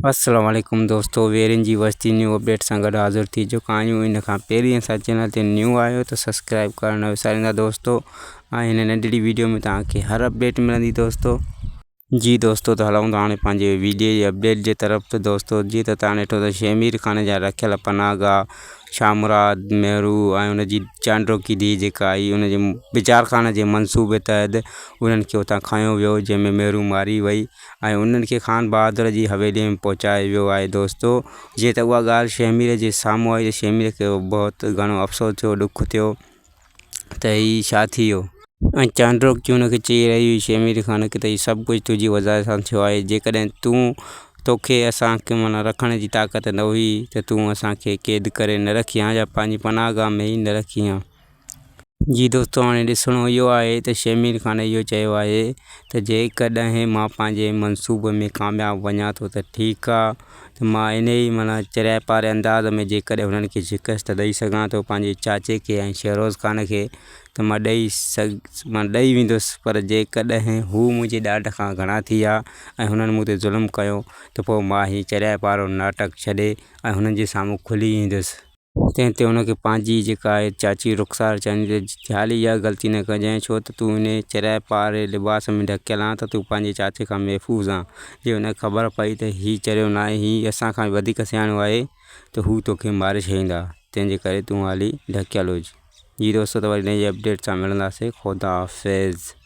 अस्सलाम वालेकुम दोस्तों, वेरिन जी वस्ती न्यू अपडेट सां गॾु हाज़िर थी चुका आहियूं। इन खां पहिरीं असां चैनल ते न्यू आहियो त सब्सक्राइब करणु न विसारींदा दोस्तों। हिन नंढड़ी वीडियो में तव्हांखे हर अपडेट मिलंदी दोस्तों। जी दोस्तों, तो हलूं था हाणे पंहिंजे वीडियो जी अपडेट जे तरफ़। तो दोस्तों जीअं त तव्हां ॾिठो त शेमीर ख़ान जा रखियल पनाहगाह शामुराद मेहरू ऐं उनजी चांडोकी धीउ जेका आई उनजे विचार खान जे मनसूबे तहत उन्हनि खे उतां खयों वियो, जंहिंमें मेहरू मारी वई ऐं उन्हनि खे ख़ान बहादुर जी हवेली में पहुचायो वियो आहे दोस्तों। जीअं त उहा ॻाल्हि शेमीर जे साम्हूं आई त शेमीर खे बहुत घणो अफ़सोस थियो, ॾुख थियो त हीअ छा थी वियो। ऐं चांडोकी हुनखे चई रही हुई शेमीर ख़ान खे त हीअ सभु कुझु तुंहिंजी वजह सां थियो आहे। जेकॾहिं तोखे असांखे माना रखण जी ताक़त न हुई त तूं असांखे क़ैद करे न रखी हा या पंहिंजी पनाहगाह में ई न रखी हा। जी दोस्तों, हाणे ॾिसणो इहो आहे त शेमीर ख़ान इहो चयो आहे त जेकॾहिं मां पंहिंजे मनसूबे में कामयाबु वञा थो त ठीकु आहे, त मां इन ई माना चरिया पारे अंदाज़ में जेकॾहिं हुननि खे शिकस्त ॾेई सघां थो पंहिंजे चाचे खे ऐं शहरोज़ ख़ान खे, त मां ॾेई वेंदुसि। पर जेकॾहिं हू मुंहिंजे ॾाढ खां घणा थी विया ऐं हुननि मूं ते ज़ुल्म कयो त पोइ मां हीअ चरिया पारो नाटक छॾे ऐं हुननि जे साम्हूं खुली ईंदुसि। तंहिं ते हुनखे पंहिंजी जेका आहे चाची रुख़सार चवंदी त ज़ाली इहा ग़लती न कजांइ, छो त तूं इन चरिया पारे लिबास में ढकियल आहीं त तूं पंहिंजे चाचे खां महफ़ूज़ आहीं। जे हुनखे ख़बर पई त हीअ चरियो न आहे, हीअ असांखां वधीक सियाणो आहे, त हू तोखे मारे छॾींदा। तंहिंजे करे तूं हाली ढकियल हुज। जी दोस्तों, त वरी नई अपडेट सां मिलंदासीं। ख़ुदा हाफ़िज़।